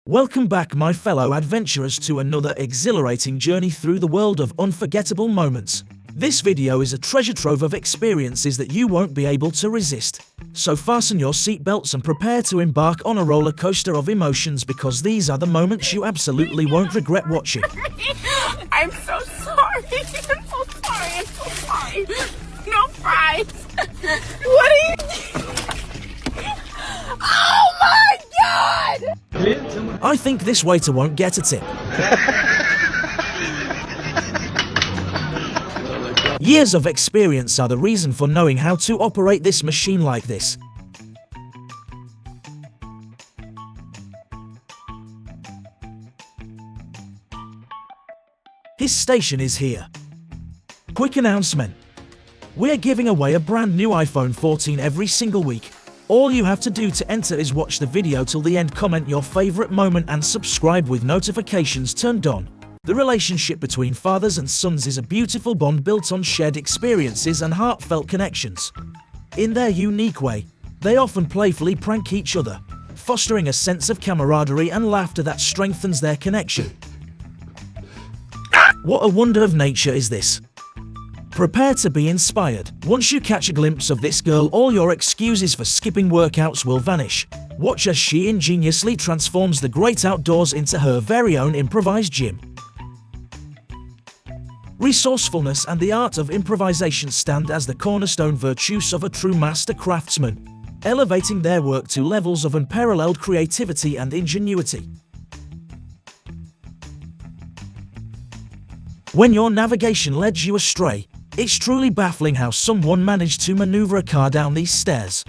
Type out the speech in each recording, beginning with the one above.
Welcome back, my fellow adventurers, to another exhilarating journey through the world of unforgettable moments. This video is a treasure trove of experiences that you won't be able to resist. So fasten your seatbelts and prepare to embark on a roller coaster of emotions, because these are the moments you absolutely won't regret watching. I'm so sorry. I'm so sorry. I'm so sorry. No fries. What are you doing? Oh my God! I think this waiter won't get a tip. Years of experience are the reason for knowing how to operate this machine like this. His station is here. Quick announcement. We're giving away a brand new iPhone 14 every single week. All you have to do to enter is watch the video till the end, comment your favorite moment, and subscribe with notifications turned on. The relationship between fathers and sons is a beautiful bond built on shared experiences and heartfelt connections. In their unique way, they often playfully prank each other, fostering a sense of camaraderie and laughter that strengthens their connection. What a wonder of nature is this! Prepare to be inspired. Once you catch a glimpse of this girl, all your excuses for skipping workouts will vanish. Watch as she ingeniously transforms the great outdoors into her very own improvised gym. Resourcefulness and the art of improvisation stand as the cornerstone virtues of a true master craftsman, elevating their work to levels of unparalleled creativity and ingenuity. When your navigation led you astray, it's truly baffling how someone managed to maneuver a car down these stairs.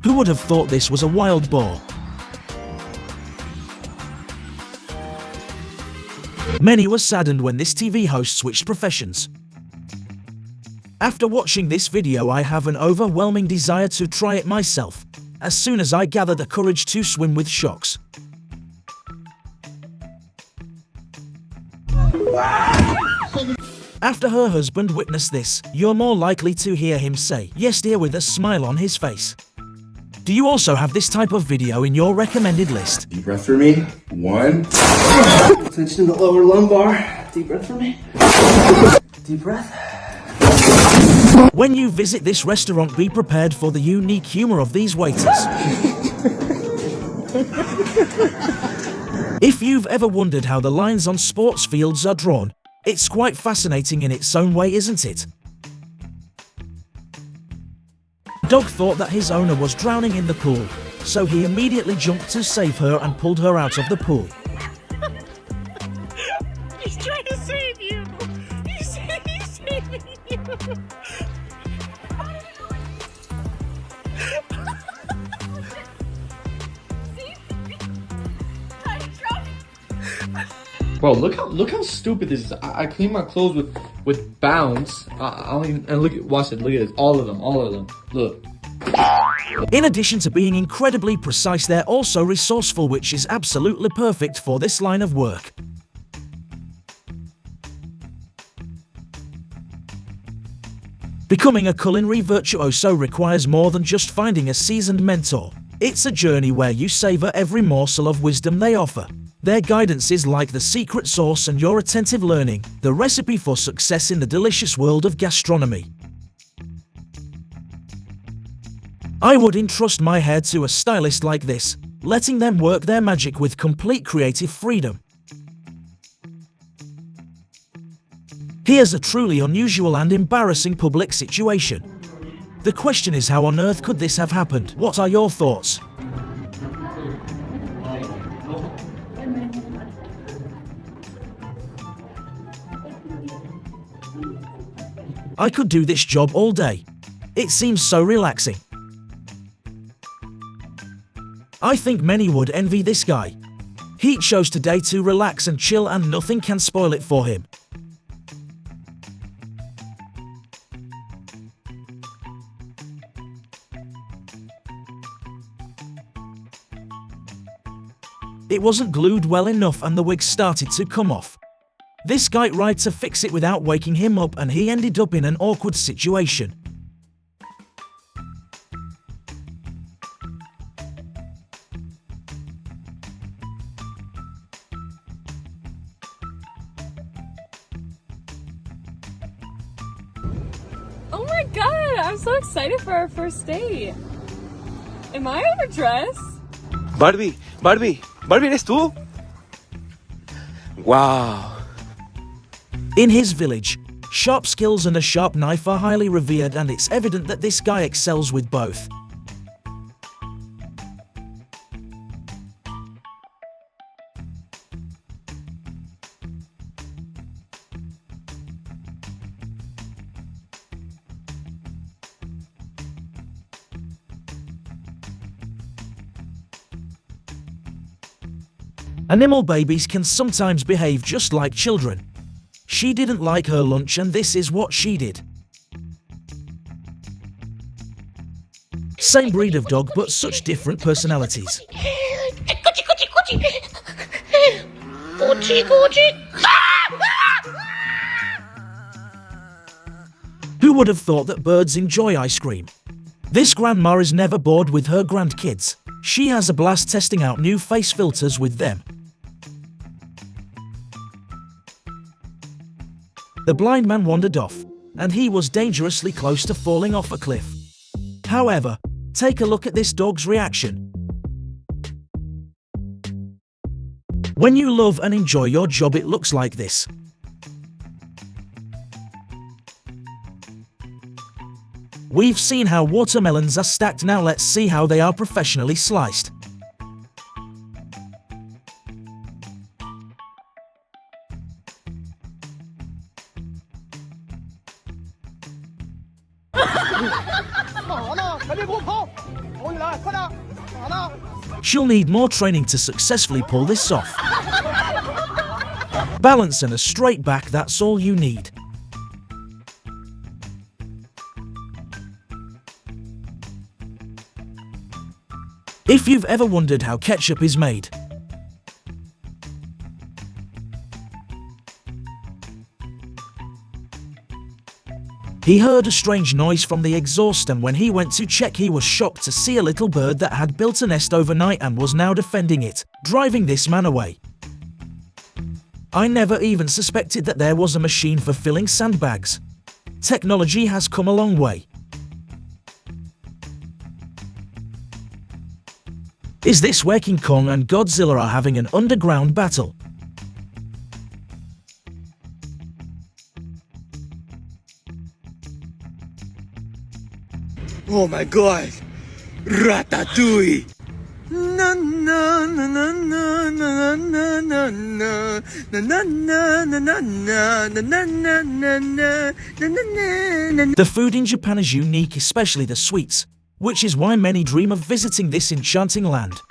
Who would have thought this was a wild boar? Many were saddened when this TV host switched professions. After watching this video, I have an overwhelming desire to try it myself, as soon as I gather the courage to swim with sharks. After her husband witnessed this, you're more likely to hear him say, "Yes dear," with a smile on his face. Do you also have this type of video in your recommended list? Deep breath for me. 1. Tension in the lower lumbar. Deep breath for me. Deep breath. When you visit this restaurant, be prepared for the unique humor of these waiters. If you've ever wondered how the lines on sports fields are drawn, it's quite fascinating in its own way, isn't it? Doug thought that his owner was drowning in the pool, so he immediately jumped to save her and pulled her out of the pool. He's trying to save you. He's saving you. Bro, look how stupid this is. I clean my clothes with Bounce. I don't even, and watch it. Look at this. All of them. Look. In addition to being incredibly precise, they're also resourceful, which is absolutely perfect for this line of work. Becoming a culinary virtuoso requires more than just finding a seasoned mentor. It's a journey where you savor every morsel of wisdom they offer. Their guidance is like the secret sauce, and your attentive learning, the recipe for success in the delicious world of gastronomy. I would entrust my hair to a stylist like this, letting them work their magic with complete creative freedom. Here's a truly unusual and embarrassing public situation. The question is, how on earth could this have happened? What are your thoughts? I could do this job all day. It seems so relaxing. I think many would envy this guy. He chose today to relax and chill, and nothing can spoil it for him. It wasn't glued well enough and the wig started to come off. This guy tried to fix it without waking him up and he ended up in an awkward situation. Oh my god, I'm so excited for our first date. Am I overdressed? Barbie, ¿eres tú? Wow. In his village, sharp skills and a sharp knife are highly revered, and it's evident that this guy excels with both. Animal babies can sometimes behave just like children. She didn't like her lunch and this is what she did. Same breed of dog but such different personalities. Who would have thought that birds enjoy ice cream? This grandma is never bored with her grandkids. She has a blast testing out new face filters with them. The blind man wandered off, and he was dangerously close to falling off a cliff. However, take a look at this dog's reaction. When you love and enjoy your job, it looks like this. We've seen how watermelons are stacked, now let's see how they are professionally sliced. She'll need more training to successfully pull this off. Balance and a straight back, that's all you need. If you've ever wondered how ketchup is made, he heard a strange noise from the exhaust, and when he went to check, he was shocked to see a little bird that had built a nest overnight and was now defending it, driving this man away. I never even suspected that there was a machine for filling sandbags. Technology has come a long way. Is this where King Kong and Godzilla are having an underground battle? Oh my god! Ratatouille! Na na na na na na na na na na na na na na na na na na. The food in Japan is unique, especially the sweets, which is why many dream of visiting this enchanting land.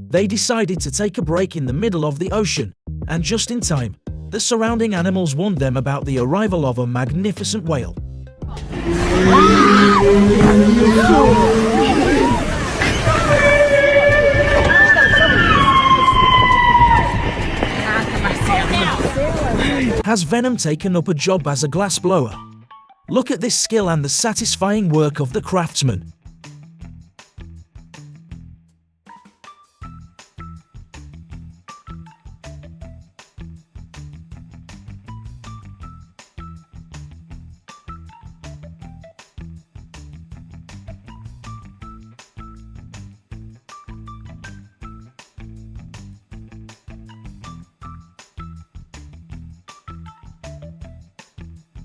They decided to take a break in the middle of the ocean, and just in time, the surrounding animals warned them about the arrival of a magnificent whale. Has Venom taken up a job as a glassblower? Look at this skill and the satisfying work of the craftsman.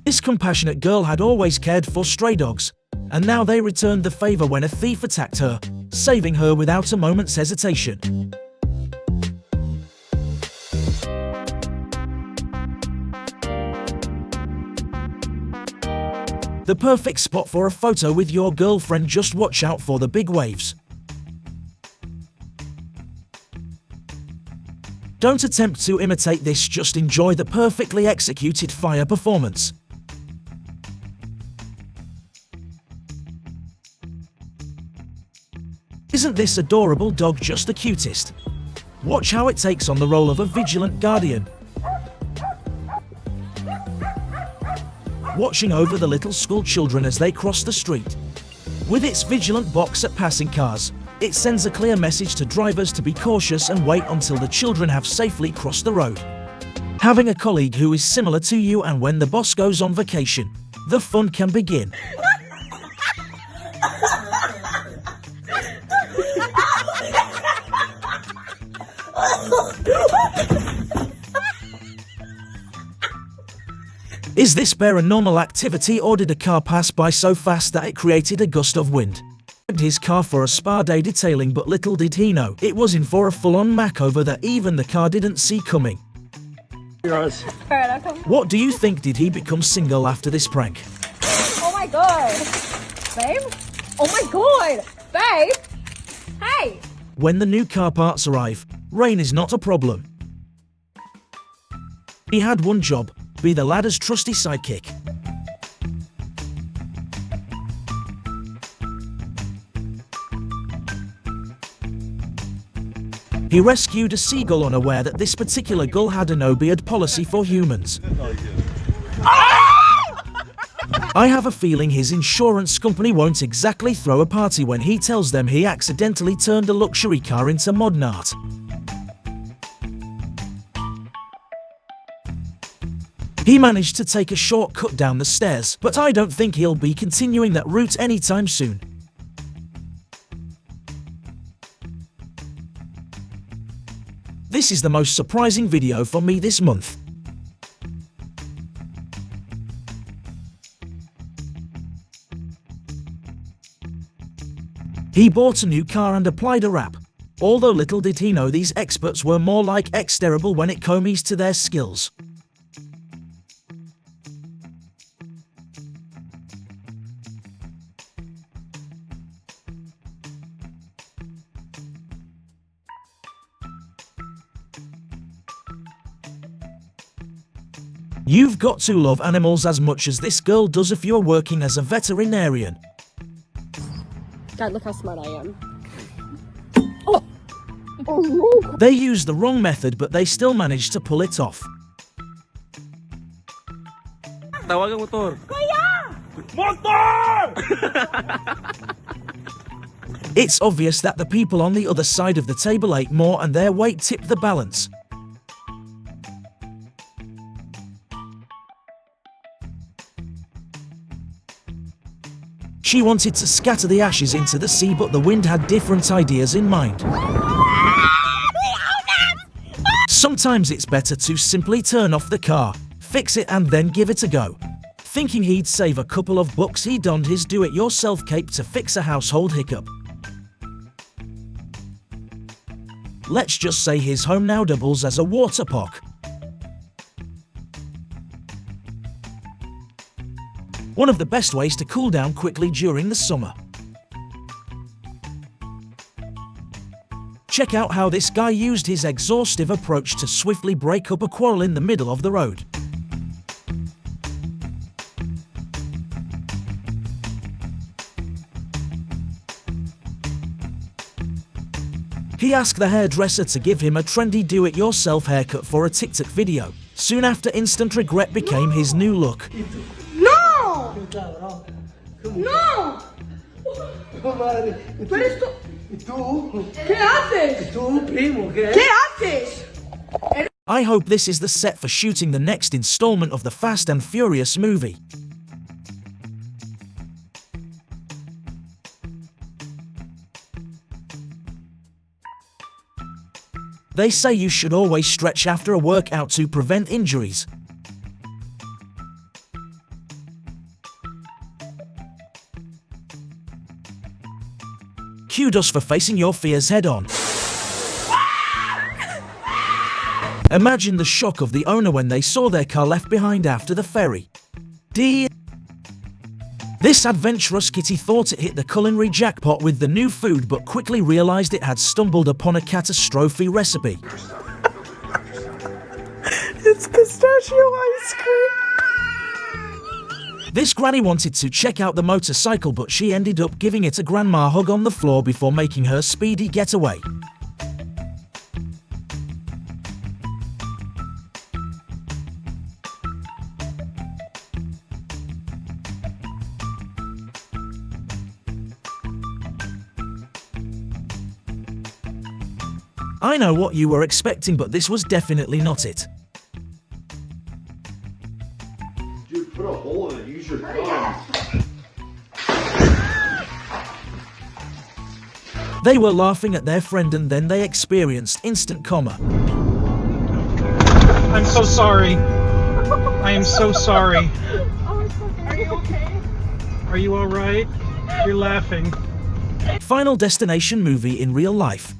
This compassionate girl had always cared for stray dogs, and now they returned the favor when a thief attacked her, saving her without a moment's hesitation. The perfect spot for a photo with your girlfriend, just watch out for the big waves. Don't attempt to imitate this, just enjoy the perfectly executed fire performance. Isn't this adorable dog just the cutest? Watch how it takes on the role of a vigilant guardian, watching over the little school children as they cross the street. With its vigilant box at passing cars, it sends a clear message to drivers to be cautious and wait until the children have safely crossed the road. Having a colleague who is similar to you, and when the boss goes on vacation, the fun can begin. Is this paranormal activity, or did a car pass by so fast that it created a gust of wind? His car for a spa day detailing, but little did he know it was in for a full-on makeover that even the car didn't see coming. Alright, I'll come. What do you think? Did he become single after this prank? Oh my god. Babe? Oh my god. Babe? Hey! When the new car parts arrive, rain is not a problem. He had one job: be the ladder's trusty sidekick. He rescued a seagull, unaware that this particular gull had a no-beard policy for humans. I have a feeling his insurance company won't exactly throw a party when he tells them he accidentally turned a luxury car into modern art. He managed to take a shortcut down the stairs, but I don't think he'll be continuing that route anytime soon. This is the most surprising video for me this month. He bought a new car and applied a wrap. Although little did he know these experts were more like ex-terrible when it comes to their skills. You've got to love animals as much as this girl does if you're working as a veterinarian. God, look how smart I am. They used the wrong method, but they still managed to pull it off. Tawag ang motor. It's obvious that the people on the other side of the table ate more and their weight tipped the balance. She wanted to scatter the ashes into the sea, but the wind had different ideas in mind. Sometimes it's better to simply turn off the car, fix it and then give it a go. Thinking he'd save a couple of bucks, he donned his do-it-yourself cape to fix a household hiccup. Let's just say his home now doubles as a water park. One of the best ways to cool down quickly during the summer. Check out how this guy used his exhaustive approach to swiftly break up a quarrel in the middle of the road. He asked the hairdresser to give him a trendy do-it-yourself haircut for a TikTok video. Soon after, instant regret became his new look. ¡No! ¡No! Pero esto... ¿Qué haces? ¿Qué haces? I hope this is the set for shooting the next installment of the Fast and Furious movie. They say you should always stretch after a workout to prevent injuries. Kudos for facing your fears head on. Imagine the shock of the owner when they saw their car left behind after the ferry. This adventurous kitty thought it hit the culinary jackpot with the new food, but quickly realized it had stumbled upon a catastrophe recipe. It's pistachio ice cream. This granny wanted to check out the motorcycle, but she ended up giving it a grandma hug on the floor before making her speedy getaway. I know what you were expecting, but this was definitely not it. Dude, put a hole in it. Use your thumb. They were laughing at their friend and then they experienced instant coma. I'm so sorry. I am so sorry. Are you okay? Are you alright? You're laughing. Final Destination movie in real life.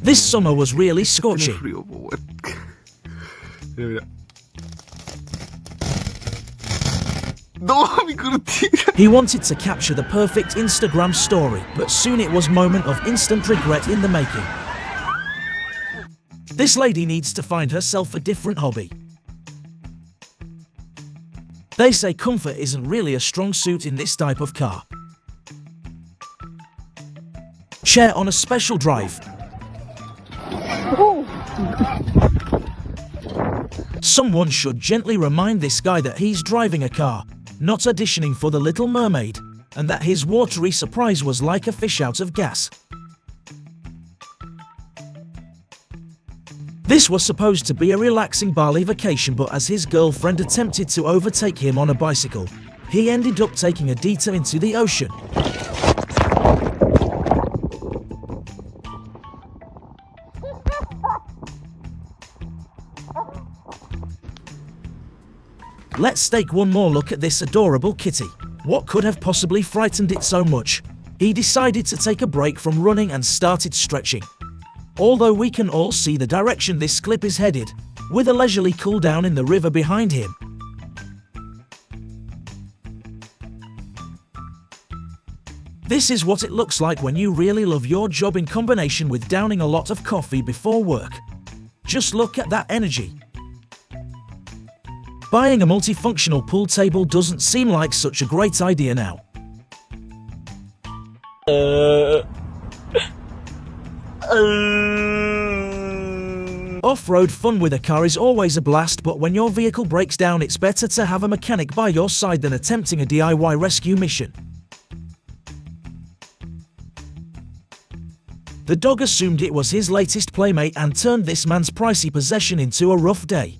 This summer was really scorching. Frío, por favor. No, mi cortina. He wanted to capture the perfect Instagram story, but soon it was moment of instant regret in the making. This lady needs to find herself a different hobby. They say comfort isn't really a strong suit in this type of car. Chair on a special drive. Someone should gently remind this guy that he's driving a car, not auditioning for The Little Mermaid, and that his watery surprise was like a fish out of gas. This was supposed to be a relaxing Bali vacation, but as his girlfriend attempted to overtake him on a bicycle, he ended up taking a detour into the ocean. Let's take one more look at this adorable kitty. What could have possibly frightened it so much? He decided to take a break from running and started stretching. Although we can all see the direction this clip is headed, with a leisurely cool down in the river behind him. This is what it looks like when you really love your job in combination with downing a lot of coffee before work. Just look at that energy. Buying a multifunctional pool table doesn't seem like such a great idea now. Off-road fun with a car is always a blast, but when your vehicle breaks down, it's better to have a mechanic by your side than attempting a DIY rescue mission. The dog assumed it was his latest playmate and turned this man's pricey possession into a rough day.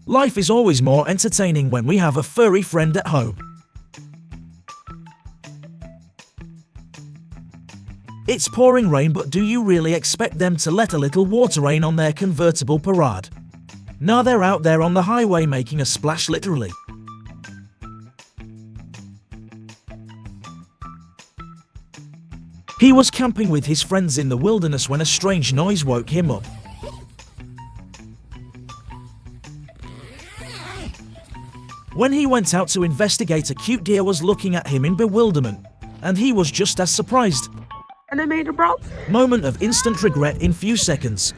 Life is always more entertaining when we have a furry friend at home. It's pouring rain, but do you really expect them to let a little water rain on their convertible parade? Nah, they're out there on the highway making a splash literally. He was camping with his friends in the wilderness when a strange noise woke him up. When he went out to investigate, a cute deer was looking at him in bewilderment, and he was just as surprised. And they made it, bro. Moment of instant regret in few seconds.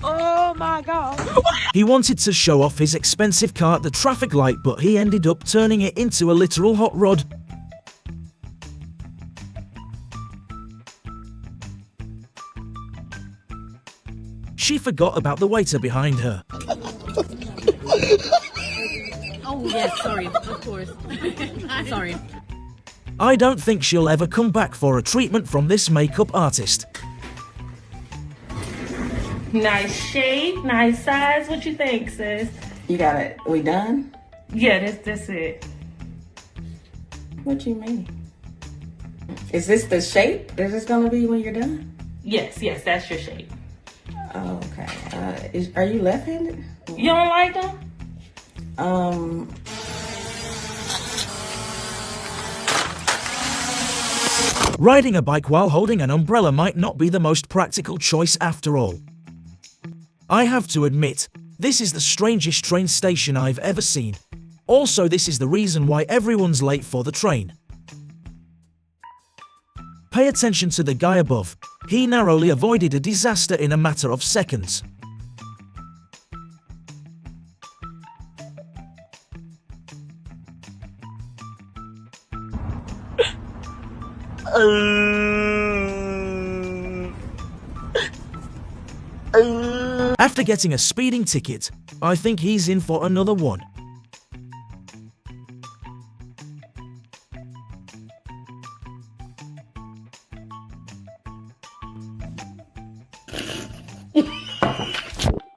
Oh my God. He wanted to show off his expensive car at the traffic light, but he ended up turning it into a literal hot rod. She forgot about the waiter behind her. Oh, yes, sorry, of course. Sorry. I don't think she'll ever come back for a treatment from this makeup artist. Nice shape, nice size. What you think, sis? You got it. We done? Yeah, that's it. What you mean? Is this the shape? Is this gonna be when you're done? Yes, that's your shape. Oh, okay. Are you left-handed? You don't like them? Riding a bike while holding an umbrella might not be the most practical choice after all. I have to admit, this is the strangest train station I've ever seen. Also, this is the reason why everyone's late for the train. Pay attention to the guy above. He narrowly avoided a disaster in a matter of seconds. After getting a speeding ticket, I think he's in for another one.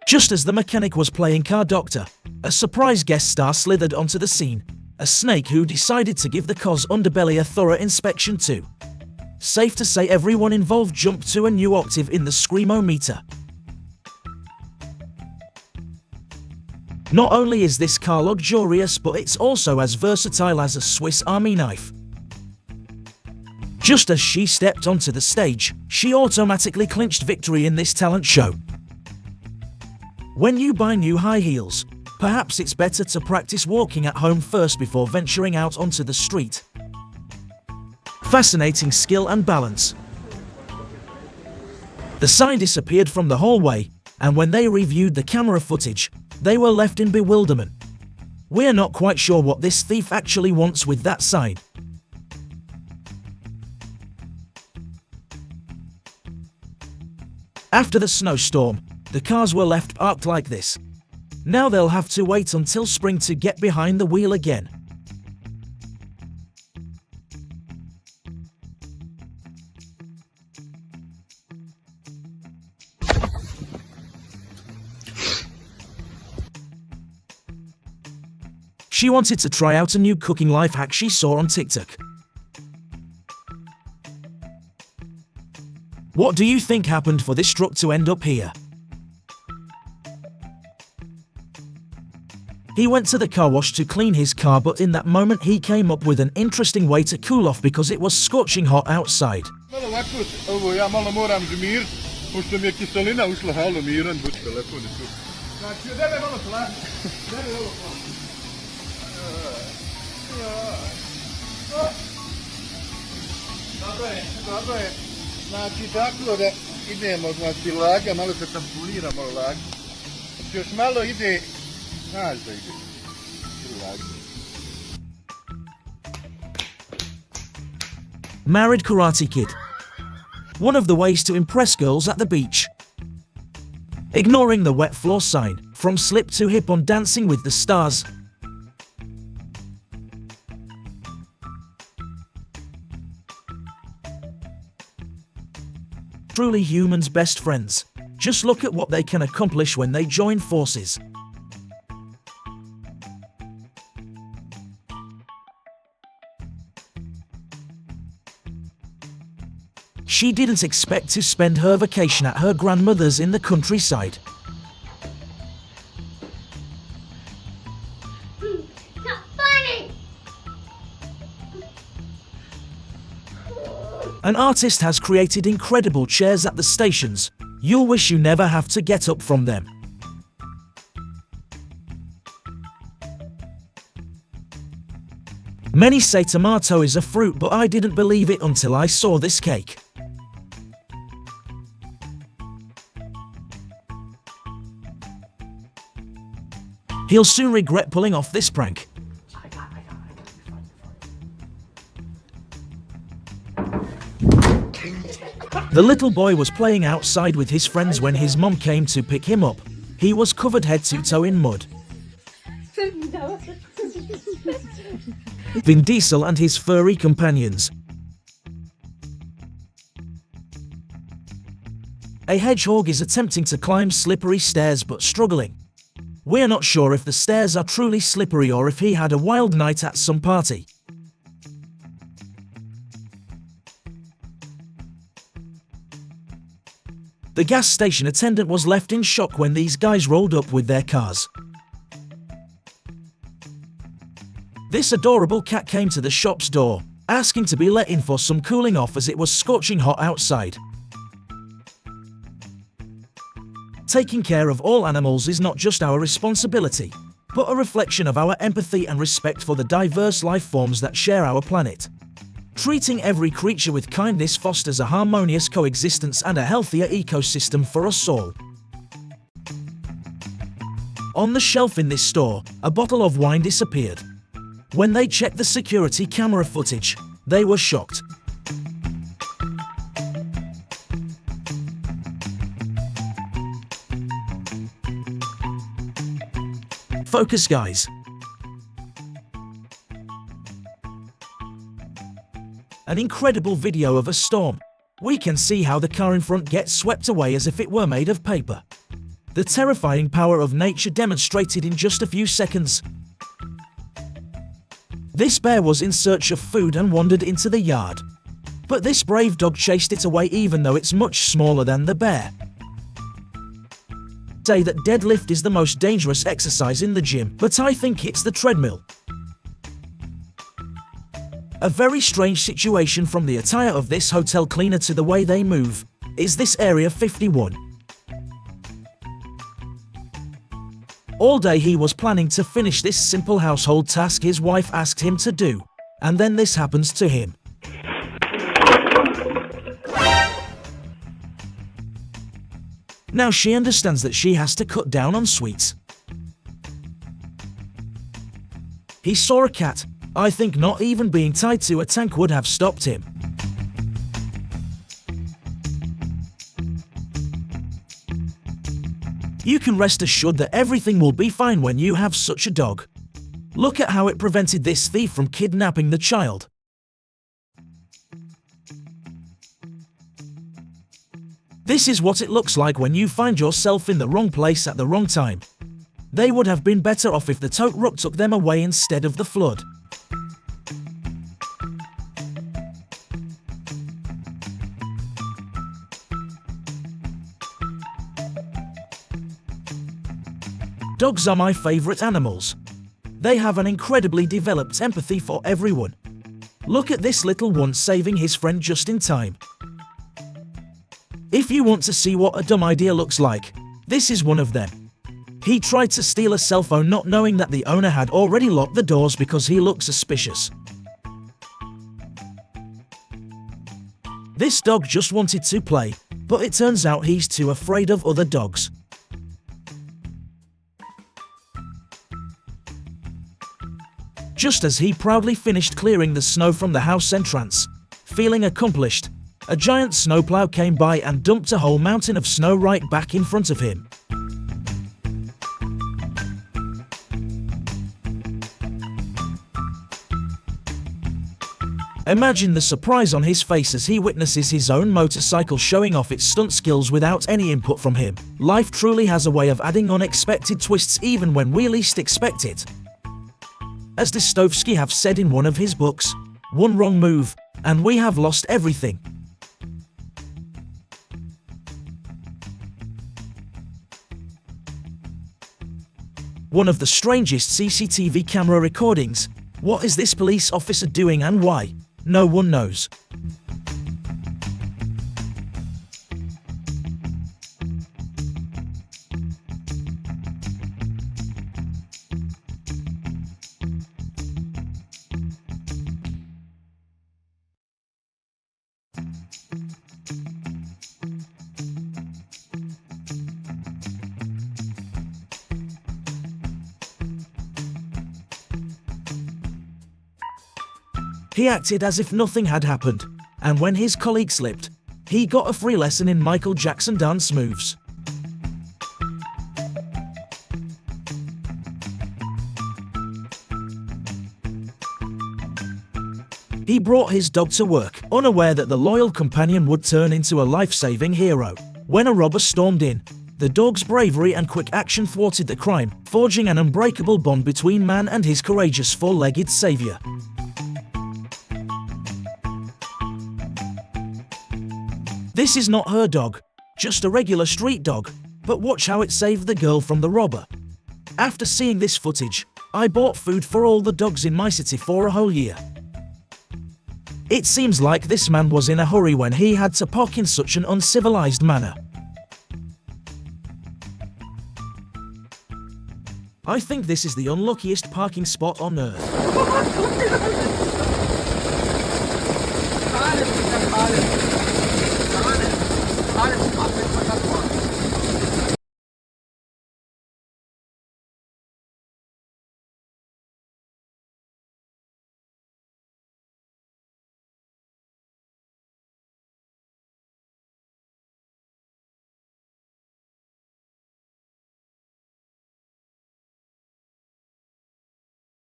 Just as the mechanic was playing Car Doctor, a surprise guest star slithered onto the scene, a snake who decided to give the car's underbelly a thorough inspection too. Safe to say everyone involved jumped to a new octave in the screamometer. Not only is this car luxurious, but it's also as versatile as a Swiss Army knife. Just as she stepped onto the stage, she automatically clinched victory in this talent show. When you buy new high heels, perhaps it's better to practice walking at home first before venturing out onto the street. Fascinating skill and balance. The sign disappeared from the hallway, and when they reviewed the camera footage, they were left in bewilderment. We're not quite sure what this thief actually wants with that sign. After the snowstorm, the cars were left parked like this. Now they'll have to wait until spring to get behind the wheel again. She wanted to try out a new cooking life hack she saw on TikTok. What do you think happened for this truck to end up here? He went to the car wash to clean his car, but in that moment he came up with an interesting way to cool off because it was scorching hot outside. Znači tako da idemo, znači laga, malo se tamponiramo laga. Još malo ide, znaš da ide. Laga. Married Karate Kid. One of the ways to impress girls at the beach. Ignoring the wet floor sign, from slip to hip on Dancing with the Stars. Truly humans' best friends. Just look at what they can accomplish when they join forces. She didn't expect to spend her vacation at her grandmother's in the countryside. Not funny! An artist has created incredible chairs at the stations. You'll wish you never have to get up from them. Many say tomato is a fruit, but I didn't believe it until I saw this cake. He'll soon regret pulling off this prank. The little boy was playing outside with his friends when his mom came to pick him up. He was covered head to toe in mud. Vin Diesel and his furry companions. A hedgehog is attempting to climb slippery stairs but struggling. We're not sure if the stairs are truly slippery or if he had a wild night at some party. The gas station attendant was left in shock when these guys rolled up with their cars. This adorable cat came to the shop's door, asking to be let in for some cooling off as it was scorching hot outside. Taking care of all animals is not just our responsibility, but a reflection of our empathy and respect for the diverse life forms that share our planet. Treating every creature with kindness fosters a harmonious coexistence and a healthier ecosystem for us all. On the shelf in this store, a bottle of wine disappeared. When they checked the security camera footage, they were shocked. Focus, guys. An incredible video of a storm. We can see how the car in front gets swept away as if it were made of paper. The terrifying power of nature demonstrated in just a few seconds. This bear was in search of food and wandered into the yard. But this brave dog chased it away even though it's much smaller than the bear. Say that deadlift is the most dangerous exercise in the gym, but I think it's the treadmill. A very strange situation from the attire of this hotel cleaner to the way they move. Is this Area 51? All day he was planning to finish this simple household task his wife asked him to do, and then this happens to him. Now she understands that she has to cut down on sweets. He saw a cat. I think not even being tied to a tank would have stopped him. You can rest assured that everything will be fine when you have such a dog. Look at how it prevented this thief from kidnapping the child. This is what it looks like when you find yourself in the wrong place at the wrong time. They would have been better off if the tow truck took them away instead of the flood. Dogs are my favorite animals. They have an incredibly developed empathy for everyone. Look at this little one saving his friend just in time. If you want to see what a dumb idea looks like, this is one of them. He tried to steal a cell phone not knowing that the owner had already locked the doors because he looked suspicious. This dog just wanted to play, but it turns out he's too afraid of other dogs. Just as he proudly finished clearing the snow from the house entrance, feeling accomplished, a giant snowplow came by and dumped a whole mountain of snow right back in front of him. Imagine the surprise on his face as he witnesses his own motorcycle showing off its stunt skills without any input from him. Life truly has a way of adding unexpected twists even when we least expect it. As Dostoevsky have said in one of his books, one wrong move, and we have lost everything. One of the strangest CCTV camera recordings. What is this police officer doing and why? No one knows. He acted as if nothing had happened, and when his colleague slipped, he got a free lesson in Michael Jackson dance moves. He brought his dog to work, unaware that the loyal companion would turn into a life-saving hero. When a robber stormed in, the dog's bravery and quick action thwarted the crime, forging an unbreakable bond between man and his courageous four-legged savior. This is not her dog, just a regular street dog, but watch how it saved the girl from the robber. After seeing this footage, I bought food for all the dogs in my city for a whole year. It seems like this man was in a hurry when he had to park in such an uncivilized manner. I think this is the unluckiest parking spot on earth.